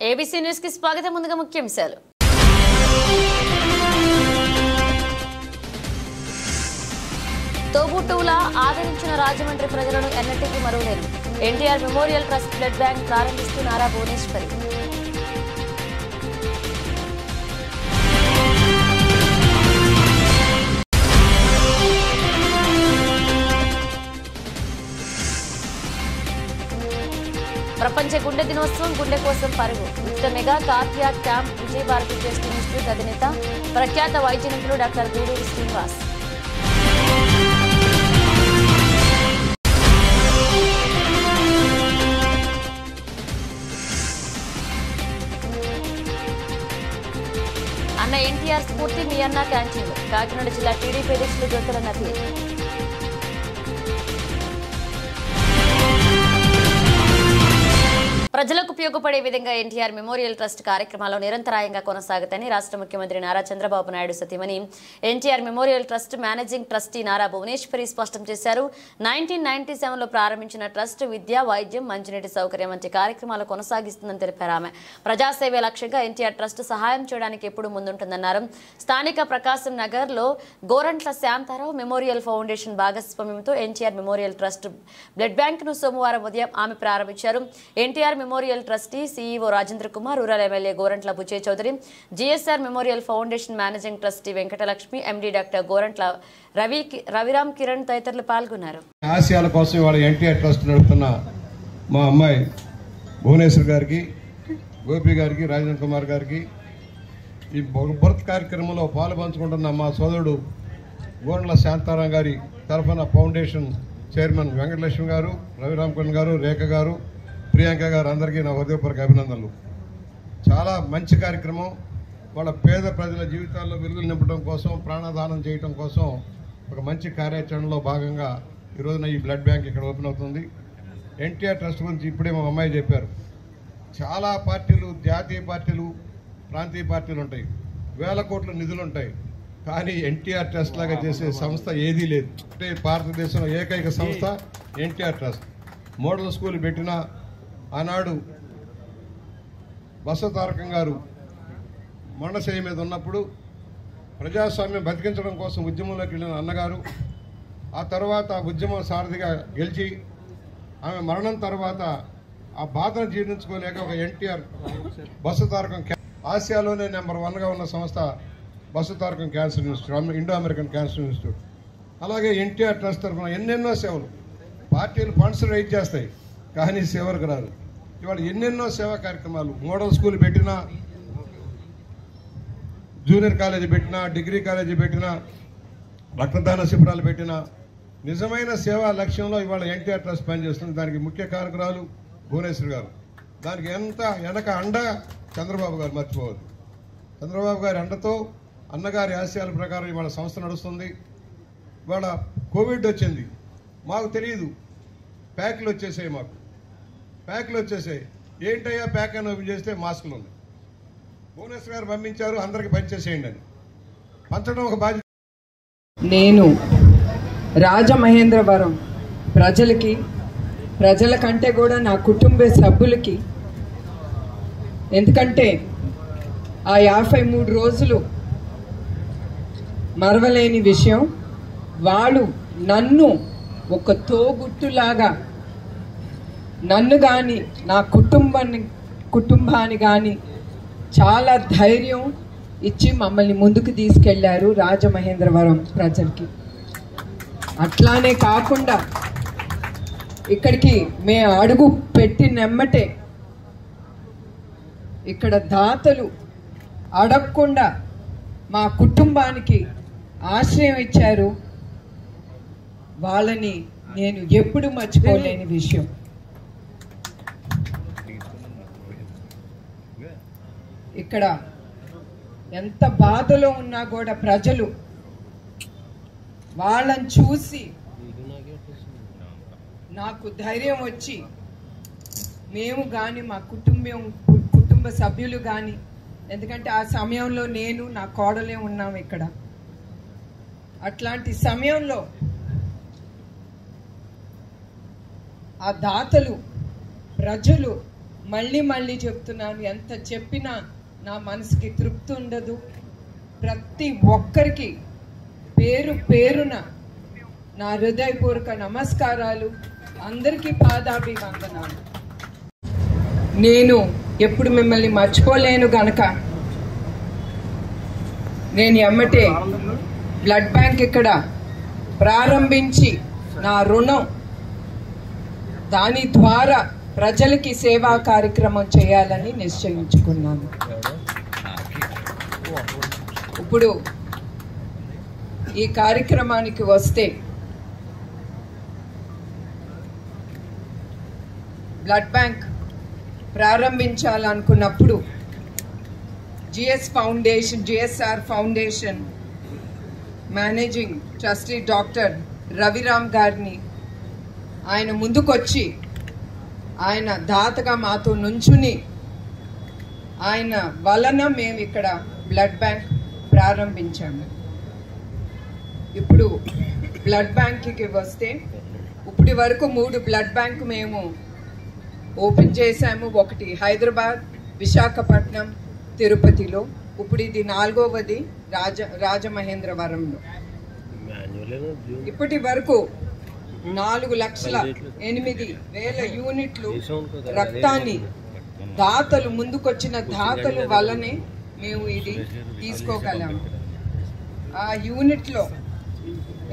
ABC news కి స్వాగతం. ముందుగా ముఖ్యాంశాలు. తోబుట్టువులా ఆదరించిన రాజమండ్రి ప్రజలను ఎన్నటికీ మరువలేరు. NTR memorial trust blood bank ప్రారంభిస్తూ నారా భువనేశ్వరి. ప్రపంచ గుండె దినోత్సవం గుండె కోసం పరుగు. ఉచిత mega cardiac camp Vijayabharathi test institute అధినేత ప్రఖ్యాత వైద్య నిపుణులు డాక్టర్ గూడూరు శ్రీనివాస్. అన్న ఎన్టీఆర్ స్ఫూర్తి మీ అన్న క్యాంటీన్లు. కాకినాడ జిల్లా టీడీపీ అధ్యక్షులు జ్యోతుల నది. ప్రజలకు ఉపయోగపడే విధంగా ఎన్టీఆర్ మెమోరియల్ ట్రస్ట్ కార్యక్రమాలు నిరంతరాయంగా కొనసాగుతాయని రాష్ట్ర ముఖ్యమంత్రి నారా చంద్రబాబు నాయుడు సతీమణి NTR memorial trust managing trustee Nara Bhuvaneswari స్పష్టం చేశారు. 1997లో ప్రారంభించిన ట్రస్ట్ విద్య, వైద్యం, మంచినీటి సౌకర్యం వంటి కార్యక్రమాలు కొనసాగిస్తుందని తెలిపారు ఆమె. ప్రజాసేవే లక్ష్యంగా ఎన్టీఆర్ ట్రస్ట్ సహాయం చేయడానికి ఎప్పుడు ముందుంటుందన్నారు. స్థానిక ప్రకాశం నగర్ లో గోరంట్ల శాంతారావు మెమోరియల్ ఫౌండేషన్ భాగస్వామ్యంతో NTR memorial trust blood bank ను సోమవారం ఉదయం ఆమె ప్రారంభించారు. NTR memorial trustee CEO Rajendra Kumar, rural MLA Gorantla Butchaiah Chowdary, GSR memorial foundation managing trustee Venkatalakshmi, MD doctor Gorantla Raviram Kiran తదితరులు పాల్గొన్నారు. ఆశయాల కోసం ఇవాళ ఎన్టీఆర్ ట్రస్ట్ నడుపుతున్న మా అమ్మాయి భువనేశ్వర్ గారికి, గోపి గారికి, రాజేంద్ర కుమార్ గారికి, ఈ బర్త్ కార్యక్రమంలో పాలు పంచుకుంటున్న మా సోదరుడు గోరంట్ల శాంతారాం గారి తరఫున ఫౌండేషన్ చైర్మన్ వెంకటలక్ష్మి గారు, రవిరామ్ కిరణ్ గారు, రేఖ గారు, ప్రియాంక గారు, అందరికీ నా హృదయపూర్వక అభినందనలు. చాలా మంచి కార్యక్రమం. వాళ్ళ పేద ప్రజల జీవితాల్లో వెలుగులు నింపడం కోసం, ప్రాణదానం చేయడం కోసం ఒక మంచి కార్యాచరణలో భాగంగా ఈరోజున ఈ బ్లడ్ బ్యాంక్ ఇక్కడ ఓపెన్ అవుతుంది. ఎన్టీఆర్ ట్రస్ట్ గురించి ఇప్పుడే మా అమ్మాయి చెప్పారు. చాలా పార్టీలు, జాతీయ పార్టీలు, ప్రాంతీయ పార్టీలు ఉంటాయి, వేల కోట్ల నిధులు ఉంటాయి. కానీ ఎన్టీఆర్ ట్రస్ట్ లాగా చేసే సంస్థ ఏదీ లేదు. అంటే భారతదేశంలో ఏకైక సంస్థ ఎన్టీఆర్ ట్రస్ట్. మోడల్ స్కూల్ పెట్టిన ఆనాడు బసవతారకం గారు మండశయ్య మీద ఉన్నప్పుడు ప్రజాస్వామ్యం బతికించడం కోసం ఉద్యమంలోకి వెళ్ళిన అన్నగారు, ఆ తర్వాత ఉద్యమం సారథిగా గెలిచి ఆమె మరణం తర్వాత ఆ బాధను జీర్ణించుకోలేక ఒక ఎన్టీఆర్ బసవతారకం ఆసియాలోనే నెంబర్ 1గా ఉన్న సంస్థ Basavatarakam cancer institute, Indo American cancer institute. అలాగే ఎన్టీఆర్ ట్రస్ట్ తరఫున ఎన్నెన్నో సేవలు. పార్టీలు ఫండ్స్ రైజ్ చేస్తాయి కానీ సేవలకు రాదు. ఇవాళ ఎన్నెన్నో సేవా కార్యక్రమాలు, మోడల్ స్కూల్ పెట్టినా, జూనియర్ కాలేజీ పెట్టినా, డిగ్రీ కాలేజీ పెట్టినా, రక్తదాన శిబిరాలు పెట్టినా, నిజమైన సేవా లక్ష్యంలో ఇవాళ ఎన్టీఆర్ ట్రస్ట్ పనిచేస్తుంది. దానికి ముఖ్య కారకురాలు భువనేశ్వర్ గారు. దానికి ఎంత వెనక అండ చంద్రబాబు గారు మర్చిపోవద్దు. చంద్రబాబు గారి అండతో, అన్నగారి ఆశయాల ప్రకారం ఇవాళ సంస్థ నడుస్తుంది. ఇవాళ కోవిడ్ వచ్చింది, మాకు తెలియదు, ప్యాక్లు వచ్చేసాయి. మాకు ప్యాక్లు వచ్చేసాయి. ఏంటయ్యా ప్యాక్ అని ఓపెన్ చేస్తే మాస్కులు ఉన్నాయి. భువనేశ్వర్ గారు పంపించారు, అందరికి పనిచేసేయండి అని. పంచడం ఒక బాధ్యత. నేను రాజమహేంద్రవరం ప్రజలకి, ప్రజల కంటే కూడా నా కుటుంబ సభ్యులకి, ఎందుకంటే ఆ 53 రోజులు మరవలేని విషయం. వాళ్ళు నన్ను ఒక తోబుట్టులాగా, నన్ను కానీ నా కుటుంబాన్ని కానీ చాలా ధైర్యం ఇచ్చి మమ్మల్ని ముందుకు తీసుకెళ్లారు రాజమహేంద్రవరం ప్రజలకి. అట్లానే కాకుండా ఇక్కడికి మేము అడుగు పెట్టినెమ్మటే ఇక్కడ దాతలు అడగకుండా మా కుటుంబానికి ఆశ్రయం ఇచ్చారు. వాళ్ళని నేను ఎప్పుడు మర్చిపోలేని విషయం. ఇక్కడ ఎంత బాధలో ఉన్నా కూడా ప్రజలు వాళ్ళని చూసి నాకు ధైర్యం వచ్చి, మేము కానీ మా కుటుంబ సభ్యులు కానీ, ఎందుకంటే ఆ సమయంలో నేను నా కోడలే ఉన్నాం ఇక్కడ. అట్లాంటి సమయంలో ఆ దాతలు, ప్రజలు మళ్ళీ మళ్ళీ చెప్తున్నాను, ఎంత చెప్పినా నా మనసుకి తృప్తి ఉండదు. ప్రతి ఒక్కరికి పేరు పేరున నా హృదయపూర్వక నమస్కారాలు, అందరికీ పాదాభివందనాలు. నేను ఎప్పుడు మిమ్మల్ని మర్చిపోలేను గనక నేను ఎమ్మటే బ్లడ్ బ్యాంక్ ఇక్కడ ప్రారంభించి నా రుణం దాని ద్వారా ప్రజలకి సేవా కార్యక్రమం చేయాలని నిశ్చయించుకున్నాను. ఇప్పుడు ఈ కార్యక్రమానికి వస్తే బ్లడ్ బ్యాంక్ ప్రారంభించాలనుకున్నప్పుడు GSR foundation managing trustee doctor Raviram గారిని ఆయన ముందుకొచ్చి ఆయన దాతగా మాతో నుంచుని ఆయన వలన మేము ఇక్కడ బ్లడ్ బ్యాంక్ ప్రారంభించాము. ఇప్పుడు బ్లడ్ బ్యాంక్కి వస్తే ఇప్పటి వరకు 3 బ్లడ్ బ్యాంక్ మేము ఓపెన్ చేశాము. ఒకటి హైదరాబాద్, విశాఖపట్నం, తిరుపతిలో. ఇప్పుడు ఇది 4వది రాజమహేంద్రవరంలో. ఇప్పటి వరకు 4,08,000 యూనిట్లు రక్తాన్ని దాతలు ముందుకొచ్చిన దాతలు వల్లనే మేము ఇది తీసుకోగలాము. ఆ యూనిట్లో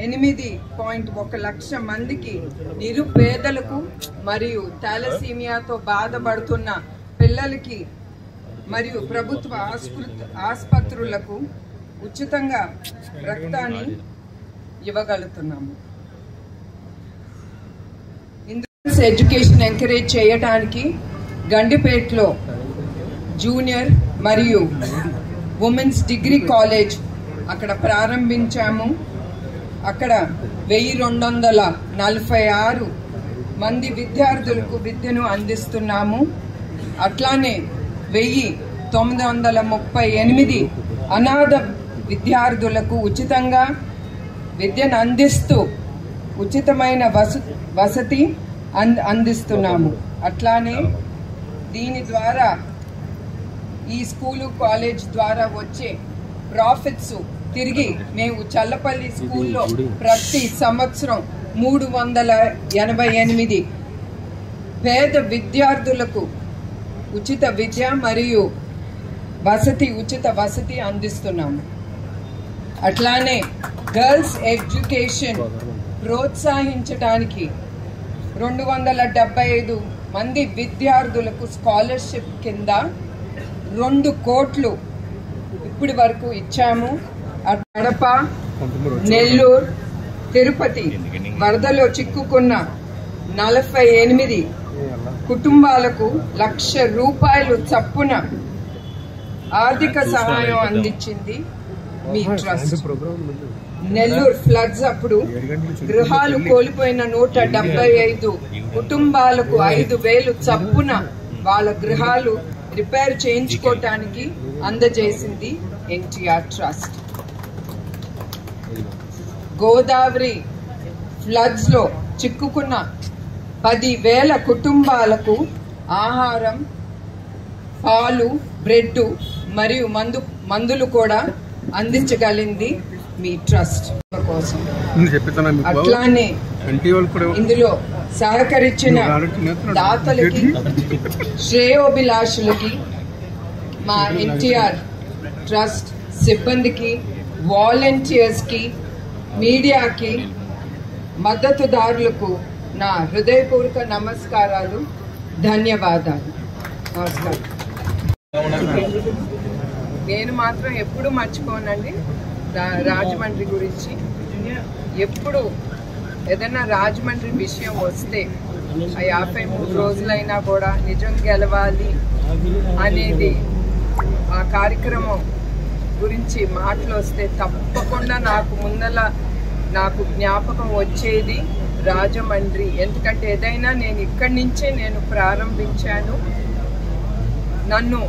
8.1 లక్ష మందికి నిరుపేదలకు మరియు థాలసీమియాతో బాధపడుతున్న పిల్లలకి మరియు ప్రభుత్వ ఆసుపత్రులకు ఉచితంగా రక్తాన్ని ఇవ్వగలుగుతున్నాము. ఎడ్యుకేషన్ ఎంకరేజ్ చేయడానికి గండిపేటలో జూనియర్ మరియు ఉమెన్స్ డిగ్రీ కాలేజ్ అక్కడ ప్రారంభించాము. అక్కడ 1246 మంది విద్యార్థులకు విద్యను అందిస్తున్నాము. అట్లానే 1938 అనాథ విద్యార్థులకు ఉచితంగా విద్యను అందిస్తూ ఉచితమైన వసతి అందిస్తున్నాము. అట్లానే దీని ద్వారా ఈ స్కూలు కాలేజ్ ద్వారా వచ్చే ప్రాఫిట్స్ తిరిగి మేము చల్లపల్లి స్కూల్లో ప్రతి సంవత్సరం 388 పేద విద్యార్థులకు ఉచిత విద్య మరియు ఉచిత వసతి అందిస్తున్నాము. అట్లానే గర్ల్స్ ఎడ్యుకేషన్ ప్రోత్సహించడానికి 275 మంది విద్యార్థులకు స్కాలర్షిప్ కింద 2 కోట్లు ఇప్పటి వరకు ఇచ్చాము. కడప, నెల్లూరు, తిరుపతి వరదలో చిక్కుకున్న 48 కుటుంబాలకు ₹1,00,000 చప్పున ఆర్థిక సహాయం అందించింది మీ ట్రస్ట్. నెల్లూరు ఫ్లడ్స్ అప్పుడు గృహాలు కోల్పోయిన 175 కుటుంబాలకు 5,000 చప్పున వాళ్ళ గృహాలు రిపేర్ చేయించుకోవటానికి అందజేసింది ఎన్టీఆర్ ట్రస్ట్. గోదావరి ఫ్లడ్స్ లో చిక్కుకున్న 10,000 కుటుంబాలకు ఆహారం, పాలు, బ్రెడ్ మరియు మందులు కూడా అందించగలిగింది మీ ట్రస్ట్ కోసం. అట్లానే ఇందులో సహకరించిన దాతలకి, శ్రేయోభిలాషులకి, మా ఎన్టీఆర్ ట్రస్ట్ సిబ్బందికి, వాలంటీర్స్కి, మీడియాకి, మద్దతుదారులకు నా హృదయపూర్వక నమస్కారాలు, ధన్యవాదాలు. నమస్కారం. నేను మాత్రం ఎప్పుడు మర్చిపోనండి రాజమండ్రి గురించి. ఎప్పుడు ఏదైనా రాజమండ్రి విషయం వస్తే ఆ 53 రోజులైనా కూడా నిజం గెలవాలి అనేది ఆ కార్యక్రమం గురించి మాటలు వస్తే తప్పకుండా నాకు జ్ఞాపకం వచ్చేది రాజమండ్రి. ఎందుకంటే ఏదైనా నేను ఇక్కడి నుంచే నేను ప్రారంభించాను. నన్ను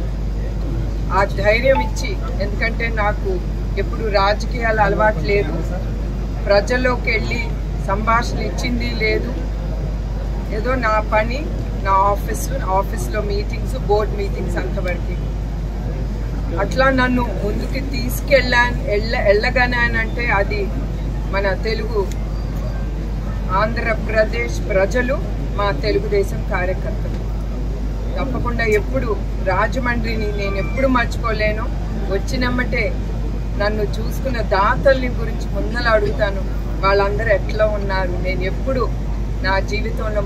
ఆ ధైర్యం ఇచ్చి, ఎందుకంటే నాకు ఎప్పుడు రాజకీయాలు అలవాటు లేదు, ప్రజల్లోకి వెళ్ళి సంభాషణ ఇచ్చింది లేదు. ఏదో నా పని నా ఆఫీస్లో మీటింగ్స్, బోర్డ్ మీటింగ్స్ అంతవరకు. అట్లా నన్ను ముందుకు వెళ్ళగానంటే అది మన తెలుగు ఆంధ్రప్రదేశ్ ప్రజలు, మా తెలుగుదేశం కార్యకర్తలు. తప్పకుండా ఎప్పుడు రాజమండ్రిని నేను ఎప్పుడు మర్చిపోలేను. వచ్చినమ్మటే నన్ను చూసుకున్న దాతల్ని గురించి ముందర అడుగుతాను, వాళ్ళందరూ ఎట్లా ఉన్నారు. నేను ఎప్పుడు నా జీవితంలో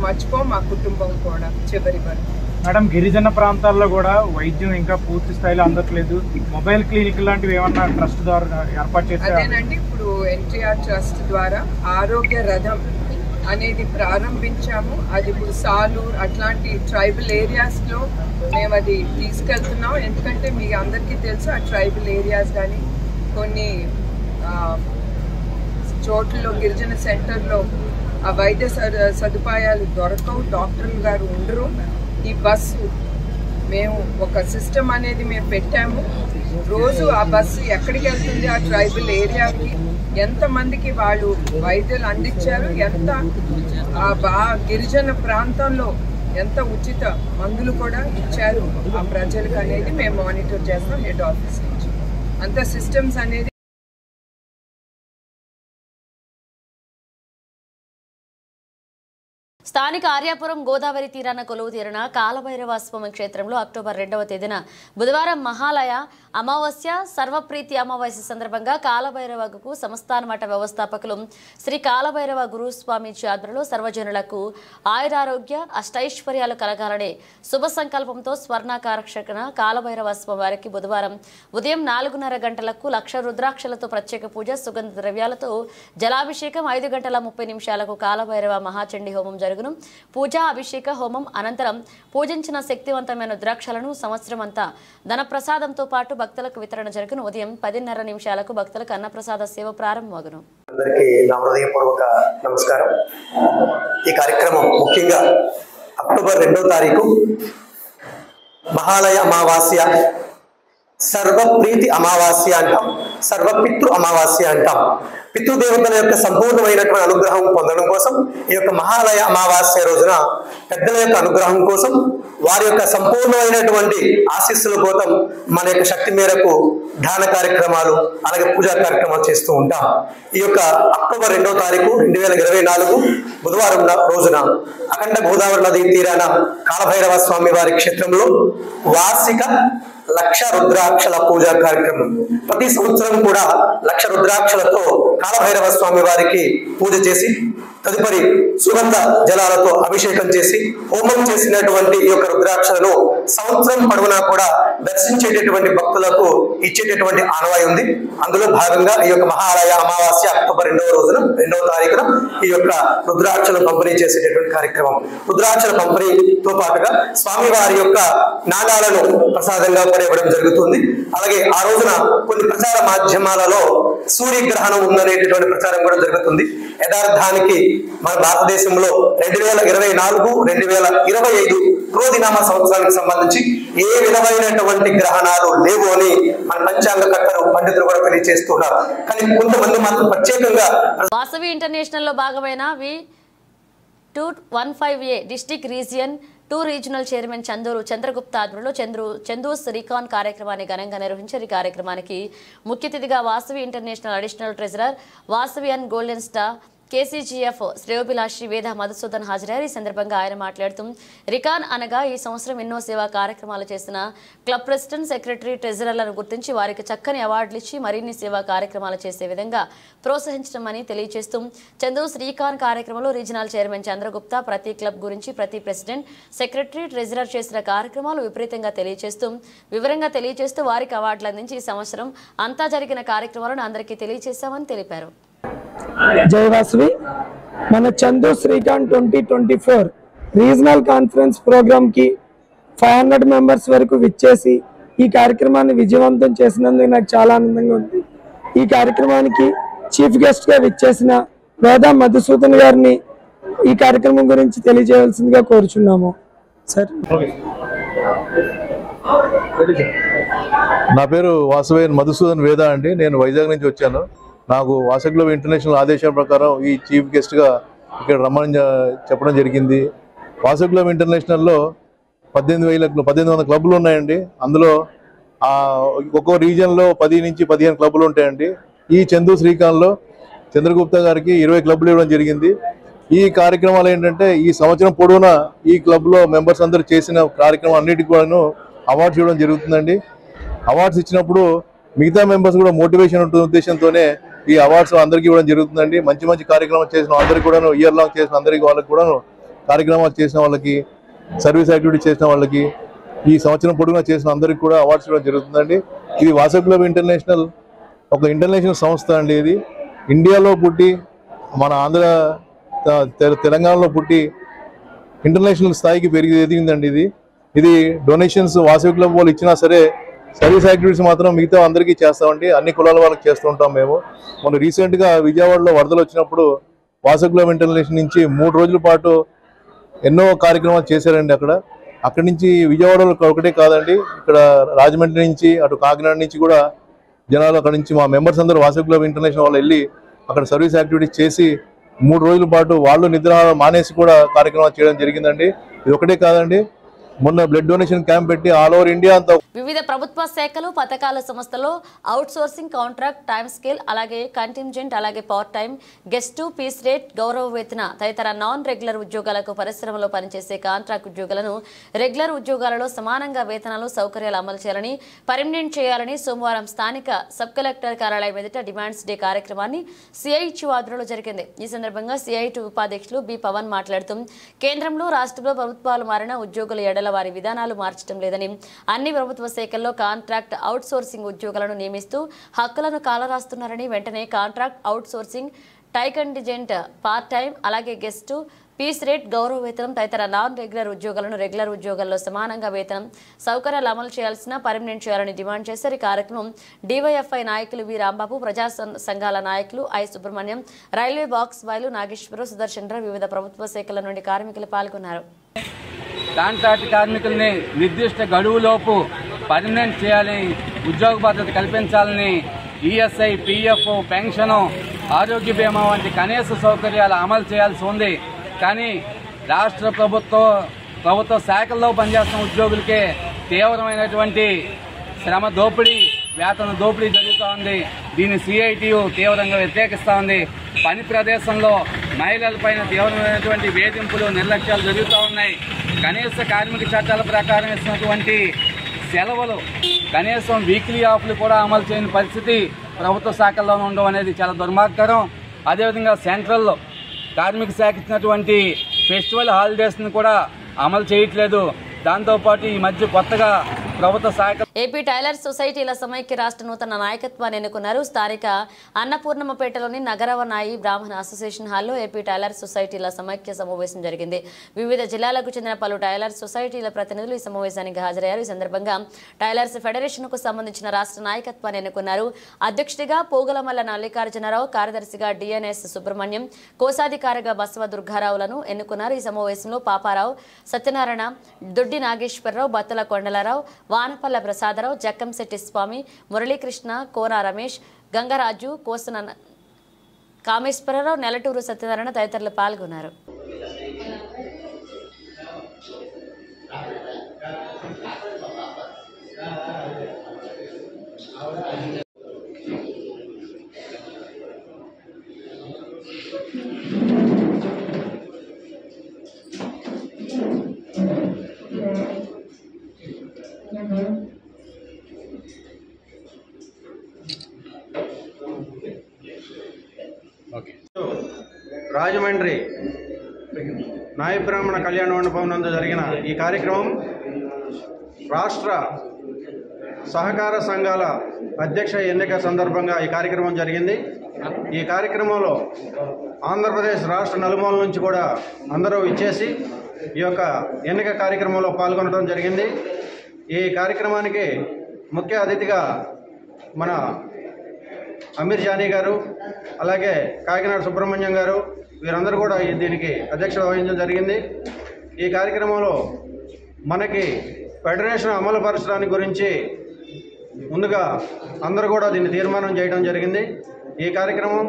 మా కుటుంబం కూడా చివరి వరకు. మేడం, గిరిజన ప్రాంతాల్లో కూడా వైద్యం ఇంకా పూర్తి స్థాయిలో అందట్లేదు. మొబైల్ క్లినిక్ లాంటివి ఏమన్నా ట్రస్ట్ ద్వారా ఏర్పాటు చేశారు? అదేనండి, ఇప్పుడు ఎన్టీఆర్ ట్రస్ట్ ద్వారా ఆరోగ్య రథం అనేది ప్రారంభించాము. అది ఇప్పుడు సాలూర్ అట్లాంటి ట్రైబల్ ఏరియాస్లో మేము అది తీసుకెళ్తున్నాం. ఎందుకంటే మీకు అందరికీ తెలుసు, ఆ ట్రైబల్ ఏరియాస్ కానీ కొన్ని చోట్లలో గిరిజన సెంటర్లో ఆ వైద్య సదుపాయాలు దొరకవు, డాక్టర్లు గారు ఉండరు. ఈ బస్సు మేము ఒక సిస్టమ్ అనేది మేము పెట్టాము. రోజు ఆ బస్సు ఎక్కడికి వెళ్తుంది, ఆ ట్రైబల్ ఏరియాకి ఎంతమందికి వాళ్ళు వైద్యులు అందించారు, ఎంత గిరిజన ప్రాంతంలో ఎంత ఉచిత మందులు కూడా ఇచ్చారు ఆ ప్రజలకు అనేది మేము మానిటర్ చేస్తాం హెడ్ ఆఫీస్ నుంచి. అంత సిస్టమ్స్ అనేది స్థానిక ఆర్యాపురం గోదావరి తీరాన కొలువు తీరిన కాలభైరవ స్వామి క్షేత్రంలో అక్టోబర్ 2వ తేదీన బుధవారం మహాలయ అమావాస్య సర్వప్రీతి అమావాస్య సందర్భంగా కాలభైరవకు సంస్థాన మఠ వ్యవస్థాపకులు శ్రీ కాలభైరవ గురుస్వామీజీ ఆధ్వర్యంలో సర్వజనులకు ఆయురారోగ్య అష్టైశ్వర్యాలు కలగాలనే శుభ సంకల్పంతో స్వర్ణాకర్షణ కాలభైరవ స్వామి వారికి బుధవారం ఉదయం 4:30 గంటలకు లక్ష రుద్రాక్షలతో ప్రత్యేక పూజ, సుగంధ ద్రవ్యాలతో జలాభిషేకం, 5:30 కాలభైరవ మహాచండీ హోమం జరుగును. పూజా అభిషేక హోమం అనంతరం పూజించిన శక్తివంతమైన రుద్రాక్షలను సంవత్సరం అంతా ధన ప్రసాదంతో పాటు భక్తులకు వితరణ జరుగును. ఉదయం 10:30 భక్తులకు అన్నప్రసాద సేవ ప్రారంభమగును. అందరికీ నా హృదయపూర్వక నమస్కారం. ఈ కార్యక్రమం ముఖ్యంగా అక్టోబర్ 2వ తారీఖు మహాలయ అమావాస్య, సర్వప్రీతి అమావాస్య అంటాం, సర్వపితృ అమావాస్య అంటాం. పితృదేవతల యొక్క సంపూర్ణమైనటువంటి అనుగ్రహం పొందడం కోసం ఈ యొక్క మహాలయ అమావాస్య రోజున పెద్దల యొక్క అనుగ్రహం కోసం, వారి యొక్క సంపూర్ణమైనటువంటి ఆశీస్సుల కోసం మన యొక్క శక్తి మేరకు దాన కార్యక్రమాలు అలాగే పూజా కార్యక్రమాలు చేస్తూ ఉంటాం. ఈ యొక్క అక్టోబర్ 2వ తారీఖు 2024 బుధవారం రోజున అఖండ గోదావరి నది తీరాన కాలభైరవ స్వామి వారి క్షేత్రంలో వార్షిక లక్ష రుద్రాక్షల పూజా కార్యక్రమం. ప్రతి సంవత్సరం కూడా లక్ష రుద్రాక్షలతో కాలభైరవ స్వామి వారికి పూజ చేసి తదుపరి సుగంధ జలాలతో అభిషేకం చేసి హోమం చేసినటువంటి ఈ యొక్క రుద్రాక్షలను సంవత్సరం పొడవునా కూడా దర్శించేటటువంటి భక్తులకు ఇచ్చేటటువంటి ఆనవాయి ఉంది. అందులో భాగంగా ఈ యొక్క మహాలయ అమావాస్య అక్టోబర్ 2వ తారీఖున ఈ యొక్క రుద్రాక్షలు పంపిణీ చేసేటటువంటి కార్యక్రమం. రుద్రాక్షల పంపిణీతో పాటుగా స్వామివారి యొక్క నాణాలను ప్రసాదంగా కూడా ఇవ్వడం జరుగుతుంది. అలాగే ఆ రోజున కొన్ని ప్రచార మాధ్యమాలలో సూర్యగ్రహణం ఉందనేటటువంటి ప్రచారం కూడా జరుగుతుంది. యథార్థానికి మన భారతదేశంలో 2024-2025 క్రోధినామ సంవత్సరానికి సంబంధించి ఏ విధమైనటువంటి గ్రహణాలు లేవు అని మన పంచాంగకర్తలు పండితులు కూడా తెలియజేస్తున్నారు. కానీ కొంతమంది మాత్రం ప్రత్యేకంగా వాసవి ఇంటర్నేషనల్ లో భాగమైన V215A district region 2 regional chairman Chandragupta ఆధ్వర్యంలో చందూస్ రీకాన్ కార్యక్రమాన్ని ఘనంగా నిర్వహించారు. ఈ కార్యక్రమానికి ముఖ్య అతిథిగా Vasavi international additional treasurer Vasavi and golden star KCGF శ్రేయోభిలాషి వేద మధుసూదన్ హాజరయ్యారు. ఈ సందర్భంగా ఆయన మాట్లాడుతూ రికాన్ అనగా ఈ సంవత్సరం ఎన్నో సేవా కార్యక్రమాలు చేసిన క్లబ్ ప్రెసిడెంట్, సెక్రటరీ, ట్రెజరర్లను గుర్తించి వారికి చక్కని అవార్డులు ఇచ్చి మరిన్ని సేవా కార్యక్రమాలు చేసే విధంగా ప్రోత్సహించడమని తెలియజేస్తూ చందూస్ రీకాన్ కార్యక్రమంలో రీజనల్ చైర్మన్ చంద్రగుప్త ప్రతి క్లబ్ గురించి ప్రతి ప్రెసిడెంట్, సెక్రటరీ, ట్రెజరర్ చేసిన కార్యక్రమాలు విపరీతంగా వివరంగా తెలియజేస్తూ వారికి అవార్డులు అందించి ఈ సంవత్సరం అంతా జరిగిన కార్యక్రమాలను అందరికీ తెలియజేశామని తెలిపారు. జై వాసవి. మన Chandus recon 2024 regional conference program కి 500 మెంబర్స్ వరకు విచ్చేసి ఈ కార్యక్రమాన్ని విజయవంతం చేసినందుకు నాకు చాలా ఆనందంగా ఉంది. ఈ కార్యక్రమానికి చీఫ్ గెస్ట్ గా విచ్చేసిన వేద మధుసూదన్ గారిని ఈ కార్యక్రమం గురించి తెలియజేయవలసిందిగా కోరుచున్నాము. సార్, నా పేరు వాసవేన్ మధుసూదన్ వేద అండి. నేను వైజాగ్ నుంచి వచ్చాను. నాకు వాసవి క్లబ్ ఇంటర్నేషనల్ ఆదేశాల ప్రకారం ఈ చీఫ్ గెస్ట్గా ఇక్కడ రమ్మని చెప్పడం జరిగింది. వాసవి క్లబ్ ఇంటర్నేషనల్లో 1800 క్లబ్లు ఉన్నాయండి. అందులో ఒక్కో రీజియన్లో 10 నుంచి 15 క్లబ్లు ఉంటాయండి. ఈ చందు శ్రీకాంత్లో చంద్రగుప్త గారికి 20 క్లబ్లు ఇవ్వడం జరిగింది. ఈ కార్యక్రమాలు ఏంటంటే ఈ సంవత్సరం పొడవునా ఈ క్లబ్లో మెంబర్స్ అందరూ చేసిన కార్యక్రమం అన్నిటికీ కూడాను అవార్డ్స్ ఇవ్వడం జరుగుతుందండి. అవార్డ్స్ ఇచ్చినప్పుడు మిగతా మెంబర్స్ కూడా మోటివేషన్ ఉంటుంది ఉద్దేశంతోనే ఈ అవార్డ్స్ అందరికీ ఇవ్వడం జరుగుతుందండి. మంచి మంచి కార్యక్రమాలు చేసిన అందరికీ కూడాను, ఇయర్ లాంగ్ చేసిన అందరికీ వాళ్ళకి కూడాను, కార్యక్రమాలు చేసిన వాళ్ళకి, సర్వీస్ యాక్టివిటీ చేసిన వాళ్ళకి, ఈ సంవత్సరం పొడవునా చేసిన అందరికీ కూడా అవార్డ్స్ ఇవ్వడం జరుగుతుందండి. ఇది వాసవి క్లబ్ ఇంటర్నేషనల్ ఒక ఇంటర్నేషనల్ సంస్థ అండి. ఇది ఇండియాలో పుట్టి మన తెలంగాణలో పుట్టి ఇంటర్నేషనల్ స్థాయికి ఎదిగిందండి. ఇది డొనేషన్స్ వాసవి క్లబ్ వాళ్ళు ఇచ్చినా సరే సర్వీస్ యాక్టివిటీస్ మాత్రం మిగతా అందరికీ చేస్తామండి. అన్ని కులాల వాళ్ళకి చేస్తూ ఉంటాం మేము. మొన్న రీసెంట్గా విజయవాడలో వరదలు వచ్చినప్పుడు వాసవి క్లబ్ ఇంటర్నేషనల్ నుంచి 3 రోజుల పాటు ఎన్నో కార్యక్రమాలు చేశారండి. అక్కడి నుంచి విజయవాడలో ఒకటే కాదండి, ఇక్కడ రాజమండ్రి నుంచి అటు కాకినాడ నుంచి కూడా జనాలు అక్కడి నుంచి మా మెంబర్స్ అందరూ వాసవి క్లబ్ ఇంటర్నేషనల్ వాళ్ళు వెళ్ళి అక్కడ సర్వీస్ యాక్టివిటీస్ చేసి 3 రోజుల పాటు వాళ్ళు నిద్ర మానేసి కూడా కార్యక్రమాలు చేయడం జరిగిందండి. ఇది ఒకటే కాదండి, మొన్న బ్లడ్ డొనేషన్ క్యాంప్ పెట్టి ఆల్ ఓవర్ ఇండియా అంతా వివిధ ప్రభుత్వ శాఖలు, పథకాల సంస్థలో outsourcing, contract, time scale, అలాగే కంటింజెంట్, అలాగే part time, guest, piece rate, గౌరవ వేతన తదితర నాన్ రెగ్యులర్ ఉద్యోగాలకు పరిశ్రమలో పనిచేసే కాంట్రాక్ట్ ఉద్యోగులను రెగ్యులర్ ఉద్యోగాలలో సమానంగా వేతనాలు, సౌకర్యాలు అమలు చేయాలని, పర్మనెంట్ చేయాలని సోమవారం స్థానిక సబ్ కలెక్టర్ కార్యాలయం ఎదుట డిమాండ్స్ డే కార్యక్రమాన్ని సిఐటి ఆధ్వర్యంలో జరిగింది. ఈ సందర్భంగా సిఐటి ఉపాధ్యక్షులు బి పవన్ మాట్లాడుతూ కేంద్రంలో, రాష్ట్రంలో ప్రభుత్వాలు మారిన ఉద్యోగుల ఎడల వారి విధానాలు మార్చడం లేదని, అన్ని ప్రభుత్వ శాఖల్లో కాంట్రాక్ట్ అవుట్ సోర్సింగ్ ఉద్యోగులను నియమిస్తూ హక్కులను కాలరాస్తున్నారని, వెంటనే కాంట్రాక్ట్ అవుట్ సోర్సింగ్, టైకంటిజెంట్, పార్ట్ టైం, అలాగే గెస్టు, పీస్ రేట్, గౌరవ వేతనం తదితర నాన్ రెగ్యులర్ ఉద్యోగులను రెగ్యులర్ ఉద్యోగాల్లో సమానంగా వేతనం, సౌకర్యాలు అమలు చేయాల్సిన, పర్మనెంట్ చేయాలని డిమాండ్ చేశారు. ఈ కార్యక్రమం డివైఎఫ్ఐ నాయకులు వి రాంబాబు, ప్రజా సంఘాల నాయకులు ఐ సుబ్రహ్మణ్యం, రైల్వే బాక్స్ బాయ్లు నాగేశ్వరరావు, సుదర్శన్ రావు, వివిధ ప్రభుత్వ శాఖల నుండి కార్మికులు పాల్గొన్నారు. కాంట్రాక్ట్ కార్మికుల్ని నిర్దిష్ట గడువులోపు పర్మనెంట్ చేయాలని, ఉద్యోగ భద్రత కల్పించాలని, ఈఎస్ఐ, పిఎఫ్, పెన్షను, ఆరోగ్య బీమా వంటి కనీస సౌకర్యాలు అమలు చేయాల్సి ఉంది. కానీ రాష్ట్ర ప్రభుత్వ శాఖల్లో పనిచేస్తున్న ఉద్యోగులకే తీవ్రమైనటువంటి శ్రమ దోపిడీ, వేతన దోపిడీ జరుగుతూ ఉంది. దీన్ని సిఐటియు తీవ్రంగా వ్యతిరేకిస్తూ ఉంది. పని ప్రదేశంలో మహిళలపైన తీవ్రమైనటువంటి వేధింపులు, నిర్లక్ష్యాలు జరుగుతూ ఉన్నాయి. కనీస కార్మిక చట్టాల ప్రకారం ఇస్తున్నటువంటి సెలవులు, కనీసం వీక్లీ ఆఫ్లు కూడా అమలు చేయని పరిస్థితి ప్రభుత్వ శాఖల్లోనే ఉండడం అనేది చాలా దుర్మార్గకరం. అదేవిధంగా సెంట్రల్ కార్మిక శాఖ ఇచ్చినటువంటి ఫెస్టివల్ హాలిడేస్ని కూడా అమలు చేయట్లేదు. దాంతోపాటు ఈ మధ్య కొత్తగా ప్రభుత్వ శాఖ ఏపీ టైలర్ సొసైటీల సమైక్య రాష్ట్ర నూతన నాయకత్వాన్ని ఎన్నుకున్నారు. స్థానిక అన్నపూర్ణమ్మపేటలోని నగరవనాయి బ్రాహ్మణ అసోసియేషన్ హాల్లో ఏపీ టైలర్ సొసైటీల సమైక్య సమావేశం జరిగింది. వివిధ జిల్లాలకు చెందిన పలు టైలర్ సొసైటీల ప్రతినిధులు ఈ సమావేశానికి హాజరయ్యారు. ఈ సందర్భంగా టైలర్స్ ఫెడరేషన్ కు సంబంధించిన రాష్ట్ర నాయకత్వాన్ని ఎన్నుకున్నారు. అధ్యక్షుడిగా పోగులమల్ల మల్లికార్జునరావు, కార్యదర్శిగా డిఎన్ఎస్ సుబ్రహ్మణ్యం, కోశాధికారిగా బసవ దుర్గారావులను ఎన్నుకున్నారు. ఈ సమావేశంలో పాపారావు, సత్యనారాయణ, దొడ్డి నాగేశ్వరరావు, బత్తల కొండలరావు, వానపల్ల ప్రసాదరావు, జక్కంశెట్టి స్వామి, మురళీకృష్ణ, కోన రమేష్, గంగరాజు, కోసన కామేశ్వరరావు, నెలటూరు సత్యనారాయణ తదితరులు పాల్గొన్నారు. రాజమండ్రి నాయ బ్రాహ్మణ కళ్యాణ మండపం నందు జరిగిన ఈ కార్యక్రమం రాష్ట్ర సహకార సంఘాల అధ్యక్ష ఎన్నిక సందర్భంగా ఈ కార్యక్రమం జరిగింది. ఈ కార్యక్రమంలో ఆంధ్రప్రదేశ్ రాష్ట్ర నలుమూల నుంచి కూడా అందరూ ఇచ్చేసి ఈ యొక్క ఎన్నిక కార్యక్రమంలో పాల్గొనడం జరిగింది. ఈ కార్యక్రమానికి ముఖ్య అతిథిగా మన అమీర్ జానీ గారు, అలాగే కాకినాడ సుబ్రహ్మణ్యం గారు, వీరందరూ కూడా దీనికి అధ్యక్షత వహించడం జరిగింది. ఈ కార్యక్రమంలో మనకి ఫెడరేషన్ అమలుపరచడానికి గురించి ముందుగా అందరూ కూడా దీన్ని తీర్మానం చేయడం జరిగింది. ఈ కార్యక్రమం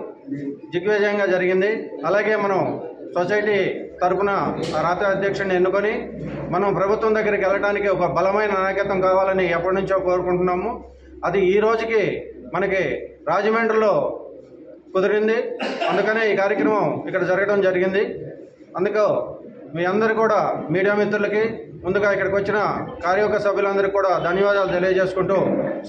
దిగ్విజయంగా జరిగింది. అలాగే మనం సొసైటీ తరఫున రాష్ట్ర అధ్యక్షుడిని ఎన్నుకొని మనం ప్రభుత్వం దగ్గరికి వెళ్ళడానికి ఒక బలమైన నాయకత్వం కావాలని ఎప్పటి నుంచో కోరుకుంటున్నాము. అది ఈ రోజుకి మనకి రాజమండ్రిలో కుదిరింది. అందుకనే ఈ కార్యక్రమం ఇక్కడ జరగడం జరిగింది. అందుకు మీ అందరు కూడా మీడియా మిత్రులకి ముందుగా ఇక్కడికి వచ్చిన కార్యవర్గ సభ్యులందరికీ కూడా ధన్యవాదాలు తెలియజేసుకుంటూ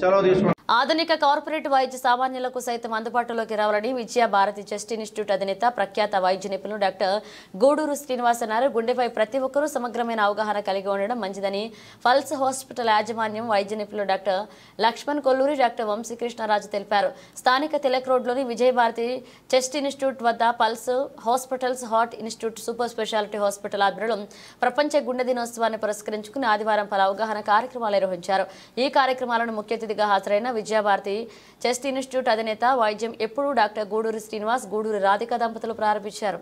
సెలవు తీసుకుంటాం. ఆధునిక కార్పొరేట్ వైద్య సామాన్యులకు సైతం అందుబాటులోకి రావాలని విజయ భారతి చెస్ట్ ఇన్స్టిట్యూట్ అధినేత ప్రఖ్యాత వైద్య నిపుణులు డాక్టర్ గూడూరు శ్రీనివాస్ అన్నారు. గుండెపై ప్రతి ఒక్కరూ సమగ్రమైన అవగాహన కలిగి ఉండడం మంచిదని పల్స్ హాస్పిటల్ యాజమాన్యం వైద్య నిపుణులు డాక్టర్ లక్ష్మణ్ కొల్లూరి, డాక్టర్ వంశీకృష్ణరాజు తెలిపారు. స్థానిక తిలక్ రోడ్లోని విజయ భారతి చెస్ట్ ఇన్స్టిట్యూట్ వద్ద pulse hospitals heart institute super speciality hospital ఆధ్వర్యంలో ప్రపంచ గుండె దినోత్సవాన్ని పురస్కరించుకుని ఆదివారం పలు అవగాహన కార్యక్రమాలు నిర్వహించారు. ఈ కార్యక్రమాలను ముఖ్య అతిథిగా హాజరైన విజయభారతి చెస్ట్ ఇన్స్టిట్యూట్ అధినేత వైద్యం ఎప్పుడు డాక్టర్ గూడూరి శ్రీనివాస్, గూడూరి రాధిక దంపతులు ప్రారంభించారు.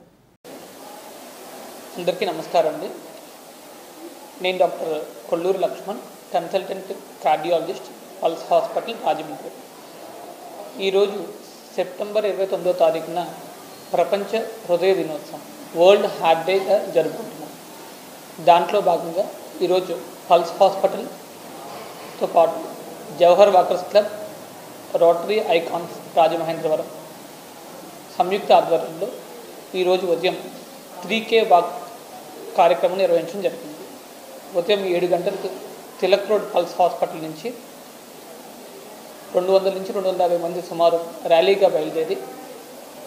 అందరికీ నమస్కారం అండి. నేను doctor Kolluri Lakshman, consultant cardiologist, pulse hospital Rajahmundry. ఈరోజు సెప్టెంబర్ 29వ తారీఖున ప్రపంచ హృదయ దినోత్సవం, వరల్డ్ హార్ట్ డేగా జరుపుకుంటున్నాం. దాంట్లో భాగంగా ఈరోజు పల్స్ హాస్పిటల్తో పాటు Jawahar walkers club, rotary icons Rajamahendravaram సంయుక్త ఆధ్వర్యంలో ఈరోజు ఉదయం 3K వాక్ కార్యక్రమం నిర్వహించడం జరిగింది. ఉదయం 7 గంటలకు తిలక్ రోడ్ పల్స్ హాస్పిటల్ నుంచి 200 నుంచి 250 మంది సుమారు ర్యాలీగా బయలుదేరి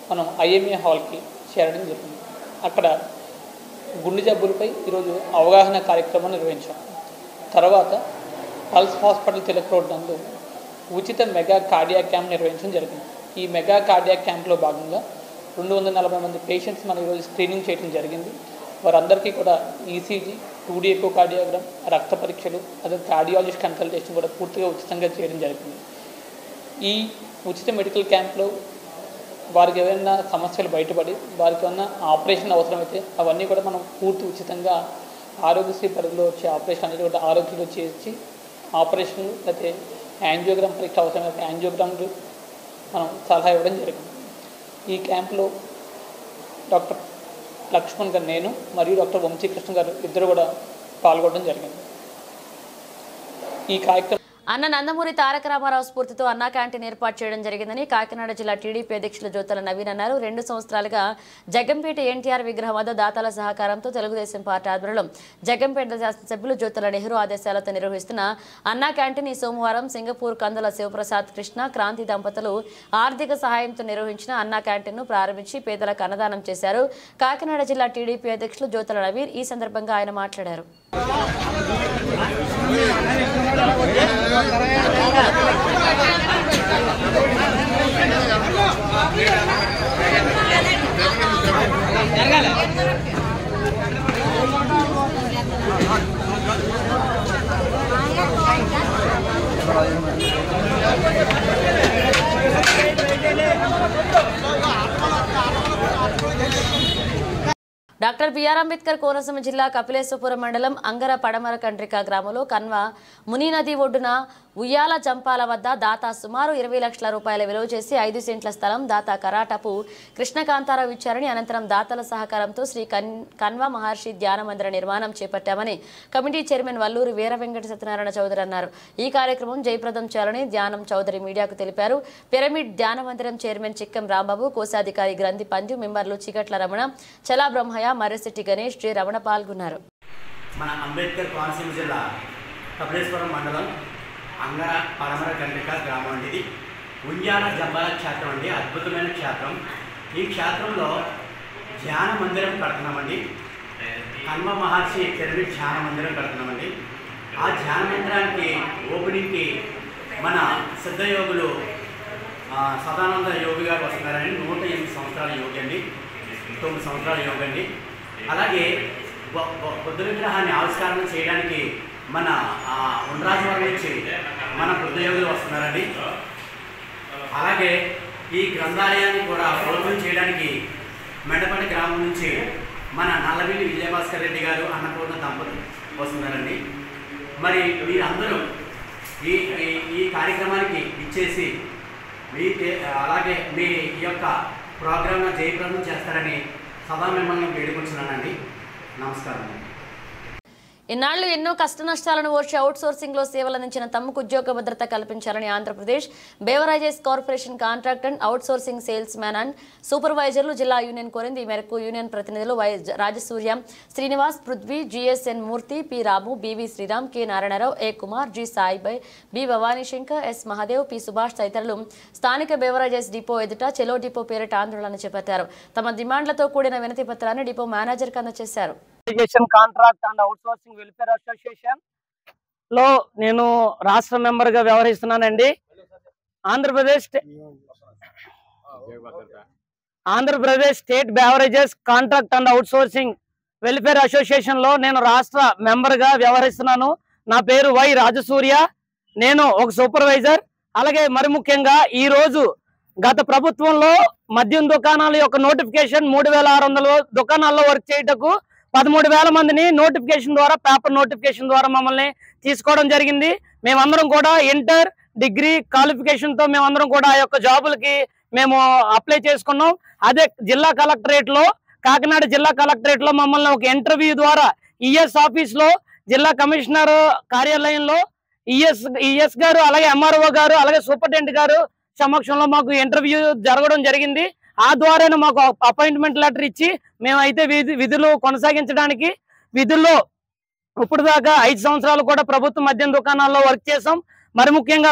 మనం IMA హాల్కి చేరడం జరిగింది. అక్కడ గుండె జబ్బులపై ఈరోజు అవగాహన కార్యక్రమం నిర్వహించాం. తర్వాత పల్స్ హాస్పిటల్ తిలక్ రోడ్ నందు ఉచిత మెగా కార్డియాక్ క్యాంప్ నిర్వహించడం జరిగింది. ఈ మెగా కార్డియాక్ క్యాంప్లో భాగంగా 240 మంది పేషెంట్స్ మనం ఈరోజు స్క్రీనింగ్ చేయడం జరిగింది. వారందరికీ కూడా ECG, 2D ఎకో కార్డియోగ్రామ్, రక్త పరీక్షలు, అదే కార్డియాలజిస్ట్ కన్సల్టేషన్ కూడా పూర్తిగా ఉచితంగా చేయడం జరిగింది. ఈ ఉచిత మెడికల్ క్యాంప్లో వారికి ఏమైనా సమస్యలు బయటపడి వారికి ఏమైనా ఆపరేషన్ అవసరమైతే అవన్నీ కూడా మనం పూర్తి ఉచితంగా ఆరోగ్యశ్రీ పరిధిలో వచ్చే ఆపరేషన్ అనేది కూడా ఆరోగ్యంలో చేసి ఆపరేషన్లు లేకపోతే యాంజియోగ్రామ్ పరీక్ష అవసరమైతే యాంజియోగ్రామ్లు మనం సలహా ఇవ్వడం జరిగింది. ఈ క్యాంపులో డాక్టర్ లక్ష్మణ్ గారు, నేను మరియు డాక్టర్ వంశీకృష్ణ గారు ఇద్దరు కూడా పాల్గొనడం జరిగింది. ఈ కార్యక్రమం అన్న నందమూరి తారక రామారావు స్ఫూర్తితో అన్నా క్యాంటీన్ ఏర్పాటు చేయడం జరిగిందని కాకినాడ జిల్లా టీడీపీ అధ్యక్షులు జ్యోతుల నవీన్ అన్నారు. 2 సంవత్సరాలుగా జగంపేట ఎన్టీఆర్ విగ్రహం వద్ద దాతల సహకారంతో తెలుగుదేశం పార్టీ ఆధ్వర్యంలో జగంపేట శాసనసభ్యులు జ్యోతుల నెహ్రూ ఆదేశాలతో నిర్వహిస్తున్న అన్నా క్యాంటీన్ ఈ సోమవారం సింగపూర్ కందుల శివప్రసాద్ కృష్ణ క్రాంతి దంపతులు ఆర్థిక సహాయంతో నిర్వహించిన అన్నా క్యాంటీన్ను ప్రారంభించి పేదలకు అన్నదానం చేశారు. కాకినాడ జిల్లా టీడీపీ అధ్యక్షులు జ్యోతుల నవీన్ ఈ సందర్భంగా ఆయన మాట్లాడారు. డాక్టర్ బిఆర్ అంబేద్కర్ కోనసీమ జిల్లా కపిలేశ్వరపురం మండలం అంగర పడమర కండ్రిక గ్రామంలో కన్వ ముని నది ఒడ్డున ఉయ్యాల జంపాల వద్ద దాత సుమారు 20 లక్షల రూపాయల విలువ చేసి 5 సెంట్ల స్థలం దాత కరాటపు కృష్ణకాంతారావు ఇచ్చారని, అనంతరం దాతల సహకారంతో శ్రీ కన్వ మహర్షి ధ్యాన మందిర నిర్మాణం చేపట్టామని కమిటీ చైర్మన్ వల్లూరి వీర వెంకట సత్యనారాయణ చౌదరి అన్నారు. ఈ కార్యక్రమం జయప్రదం చేయాలని ధ్యానం చౌదరి మీడియాకు తెలిపారు. పిరమిడ్ ధ్యాన మందిరం చైర్మన్ చిక్కం రాంబాబు, కోశాధికారి గ్రంథి పంజు, మెంబర్లు చిగట్ల రమణ, చలా బ్రహ్మయ్య, మర్రిశెట్టి గణేష్, జె రమణ పాల్గొన్నారు. మన అంబేద్కర్ కోనసీమ జిల్లా కపిలేశ్వరం మండలం అంగర పడమర కండ్రిక గ్రామం అండి. ఇది ఉయ్యాల జంబాల క్షేత్రం అండి, అద్భుతమైన క్షేత్రం. ఈ క్షేత్రంలో ధ్యాన మందిరం కడుతున్నామండి. కన్వ మహర్షి పిరమిడ్ ధ్యాన మందిరం కడుతున్నామండి. ఆ ధ్యాన మందిరానికి ఓపెనింగ్కి మన సిద్ధయోగులు సదానంద యోగి గారు వస్తున్నారని 108 సంవత్సరాల యోగి అండి, 9 సంవత్సరాల యోగి అండి. అలాగే బుద్ధ విగ్రహాన్ని ఆవిష్కరణ చేయడానికి మన ఉండ్రాజవరం నుంచి మన బుద్ధయోగులు వస్తున్నారండి. అలాగే ఈ గ్రంథాలయాన్ని కూడా ఓపెన్ చేయడానికి మెండపల్లి గ్రామం నుంచి మన నల్లబిల్లి విజయభాస్కర్ రెడ్డి గారు, అన్నపూర్ణ దంపతులు వస్తున్నారండి. మరి మీరందరూ ఈ కార్యక్రమానికి ఇచ్చేసి అలాగే మీ యొక్క ప్రోగ్రామ్ను జయప్రదం చేస్తారని సభా మిమ్మల్ని వేడుకొచ్చున్నానండి. నమస్కారం. ఇన్నాళ్లు ఎన్నో కష్ట నష్టాలను ఓర్చి అవుట్ సోర్సింగ్ లో సేవలు అందించిన తమకు ఉద్యోగ భద్రత కల్పించాలని Andhra Pradesh beverages corporation contract and out sourcing sales man and సూపర్వైజర్లు జిల్లా యూనియన్ కోరింది. ఈ మేరకు యూనియన్ ప్రతినిధులు Y Rajasurya, Srinivas, Prithvi, GSN Murthy, P Ramu, BV Sriram, K Narayanarao, A Kumar, G Saibai, B Bhavani Shankar, S Mahadev, P Subhash తదితరులు స్థానిక బేవరేజెస్ డిపో ఎదుట చెలో డిపో పేరిట ఆందోళన చేపట్టారు. తమ డిమాండ్లతో కూడిన వినతి పత్రాన్ని డిపో మేనేజర్కి అందజేశారు. Contract and out sourcing welfare association లో నేను రాష్ట్ర మెంబర్ గా వ్యవహరిస్తున్నానండి. Andhra Pradesh state beverages contract and out sourcing welfare association లో నేను రాష్ట్ర మెంబర్ గా వ్యవహరిస్తున్నాను. నా పేరు వై రాజసూర్య. నేను ఒక సూపర్వైజర్. అలాగే మరి ముఖ్యంగా ఈ రోజు గత ప్రభుత్వంలో మద్యం దుకాణాల యొక్క నోటిఫికేషన్ 3600 దుకాణాల్లో వర్క్ చేయటకు 13,000 మందిని నోటిఫికేషన్ ద్వారా, పేపర్ నోటిఫికేషన్ ద్వారా మమ్మల్ని తీసుకోవడం జరిగింది. మేమందరం కూడా ఇంటర్, డిగ్రీ క్వాలిఫికేషన్ తో మేమందరం కూడా ఆ యొక్క జాబులకి మేము అప్లై చేసుకున్నాం. అదే జిల్లా కలెక్టరేట్ లో, కాకినాడ జిల్లా కలెక్టరేట్ లో మమ్మల్ని ఒక ఇంటర్వ్యూ ద్వారా ఈఎస్ ఆఫీస్ లో, జిల్లా కమిషనర్ కార్యాలయంలో ఈఎస్ గారు, అలాగే ఎంఆర్ఓ గారు, అలాగే సూపరింటెండెంట్ గారు సమక్షంలో మాకు ఇంటర్వ్యూ జరగడం జరిగింది. ఆ ద్వారానే మాకు అపాయింట్మెంట్ లెటర్ ఇచ్చి మేమైతే విధులు కొనసాగించడానికి విధుల్లో ఇప్పుడు దాకా 5 సంవత్సరాలు కూడా ప్రభుత్వ మద్యం దుకాణాల్లో వర్క్ చేసాం. మరి ముఖ్యంగా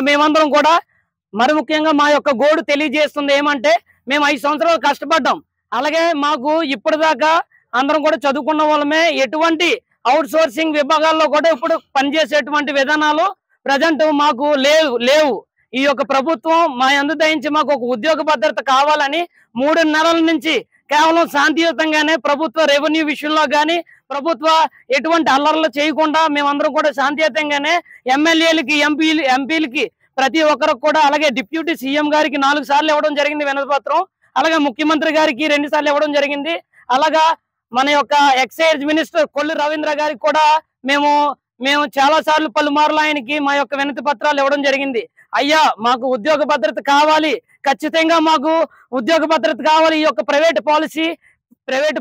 మా యొక్క గోడు తెలియజేస్తుంది ఏమంటే, మేము 5 సంవత్సరాలు కష్టపడ్డాం. అలాగే మాకు ఇప్పటిదాకా అందరం కూడా చదువుకున్న వాళ్ళమే. ఎటువంటి అవుట్ సోర్సింగ్ విభాగాల్లో కూడా ఇప్పుడు పనిచేసేటువంటి విధానాలు ప్రజెంట్ మాకు లేవు. ఈ యొక్క ప్రభుత్వం మా యందు దయించి మాకు ఒక ఉద్యోగ భద్రత కావాలని 3 నెలల నుంచి కేవలం శాంతియుతంగానే ప్రభుత్వ రెవెన్యూ విషయంలో కానీ, ప్రభుత్వ ఎటువంటి అల్లర్లు చేయకుండా మేమందరం కూడా శాంతియుతంగానే ఎమ్మెల్యేలకి, ఎంపీలకి ప్రతి ఒక్కరికి కూడా, అలాగే డిప్యూటీ సీఎం గారికి 4 సార్లు ఇవ్వడం జరిగింది వినతి పత్రం, అలాగే ముఖ్యమంత్రి గారికి 2 సార్లు ఇవ్వడం జరిగింది. అలాగా మన యొక్క ఎక్సైజ్ మినిస్టర్ కొల్లు రవీంద్ర గారికి కూడా మేము చాలా సార్లు పలుమార్లు ఆయనకి మా యొక్క వినతి పత్రాలు ఇవ్వడం జరిగింది. అయ్యా, మాకు ఉద్యోగ భద్రత కావాలి, ఖచ్చితంగా మాకు ఉద్యోగ భద్రత కావాలి. ఈ యొక్క ప్రైవేట్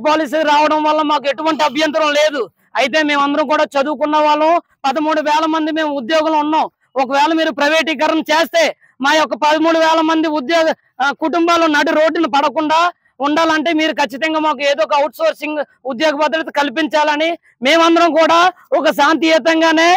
పాలసీ రావడం వల్ల మాకు ఎటువంటి అభ్యంతరం లేదు. అయితే మేమందరం కూడా చదువుకున్న వాళ్ళం, 13,000 మంది మేము ఉద్యోగంలో ఉన్నాం. ఒకవేళ మీరు ప్రైవేటీకరణ చేస్తే మా యొక్క 13,000 మంది కుటుంబాలు నడి రోడ్డును పడకుండా ఉండాలంటే మీరు ఖచ్చితంగా మాకు ఏదో ఒక అవుట్ సోర్సింగ్ ఉద్యోగ భద్రత కల్పించాలని మేమందరం కూడా ఒక శాంతియుతంగానే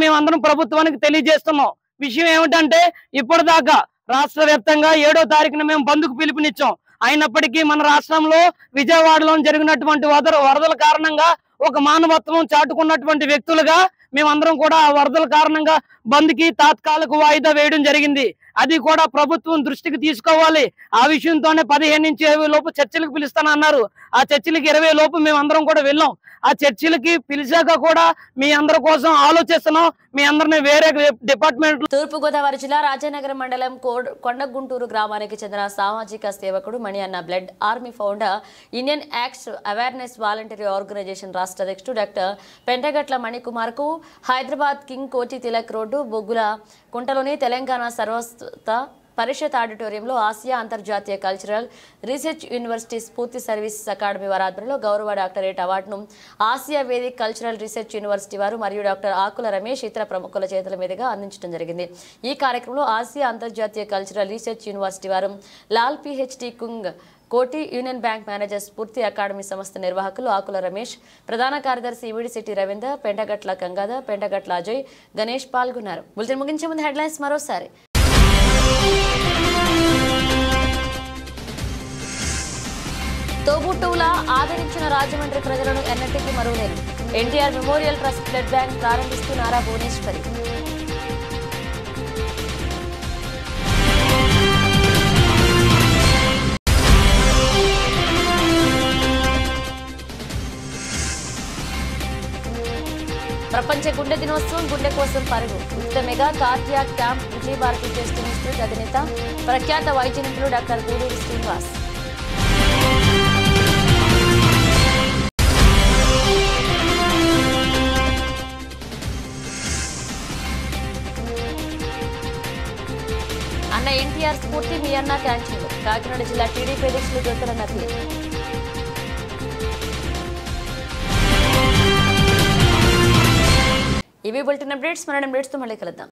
మేమందరం ప్రభుత్వానికి తెలియజేస్తున్నాం. విషయం ఏమిటంటే, ఇప్పటిదాకా రాష్ట్ర వ్యాప్తంగా 7వ తారీఖున మేము బంద్కు పిలుపునిచ్చాం. అయినప్పటికీ మన రాష్ట్రంలో విజయవాడలో జరిగినటువంటి వరదల కారణంగా ఒక మానవత్వం చాటుకున్నటువంటి వ్యక్తులుగా మేమందరం కూడా ఆ వరదల కారణంగా బంద్కి తాత్కాలిక వాయిదా వేయడం జరిగింది. అది కూడా ప్రభుత్వం దృష్టికి తీసుకోవాలి. ఆ విషయంతోనే 15 నుంచి 20 లోపు చర్చలకు పిలుస్తానన్నారు. ఆ చర్చలకి 20 లోపు మేమందరం కూడా వెళ్ళాం. ఆ చర్చలకి పిలిచాక కూడా మీ అందరి కోసం ఆలోచిస్తున్నాం. మీ అందరినీ వేరే డిపార్ట్మెంట్. తూర్పుగోదావరి జిల్లా రాజానగరం మండలం కొండగుంటూరు గ్రామానికి చెందిన సామాజిక సేవకుడు మణి అన్న blood army founder, Indian acts awareness voluntary organisation రాష్ట్ర అధ్యక్షుడు డాక్టర్ పెంటగట్ల మణికుమార్ కు హైదరాబాద్ కింగ్ కోటి తిలక్ రోడ్డు బొగ్గుల కుంటలోని తెలంగాణ సర్వస్వత పరిషత్ ఆడిటోరియంలో ఆసియా అంతర్జాతీయ కల్చరల్ రీసెర్చ్ యూనివర్సిటీ స్ఫూర్తి సర్వీసెస్ అకాడమీ వారి ఆధ్వర్యంలో గౌరవ డాక్టరేట్ అవార్డును Asia Vedic cultural research university వారు మరియు డాక్టర్ ఆకుల రమేష్ ఇతర ప్రముఖుల చేతుల మీదుగా అందించడం జరిగింది. ఈ కార్యక్రమంలో ఆసియా అంతర్జాతీయ కల్చరల్ రీసెర్చ్ యూనివర్సిటీ వారు లాల్ పిహెచ్డి కుంగ్ కోటి, యూనియన్ బ్యాంక్ మేనేజర్ స్ఫూర్తి అకాడమీ సంస్థ నిర్వాహకులు ఆకుల రమేష్, ప్రధాన కార్యదర్శి ఇమిడిశెట్టి రవీందర్, పెంటగట్ల గంగాధర్, పెంటగట్ల అజయ్, గణేష్ పాల్గొన్నారు. బులెటిన్ ముగించే ముందు హెడ్లైన్స్ మరోసారి. తోబుట్టువులా ఆదరించిన రాజమండ్రి ప్రజలను ఎన్నటికీ మరువలేరు. NTR memorial trust blood bank ప్రారంభిస్తూ నారా భువనేశ్వరి. ప్రపంచ గుండె దినోత్సవం, గుండె కోసం పరుగు. ఉచిత mega cardiac camp Vijayabharathi test institute అధినేత ప్రఖ్యాత వైద్య నిపుణులు డాక్టర్ గూడూరు శ్రీనివాస్. అన్న ఎన్టీఆర్ స్ఫూర్తి మీ అన్న క్యాంటీన్లు. కాకినాడ జిల్లా టీడీపీ అధ్యక్షులు జ్యోతుల నబీర్. ఇవి బులెటిన్ అప్డేట్స్. మరణ అప్డేట్స్తో మళ్ళీ కలుద్దాం.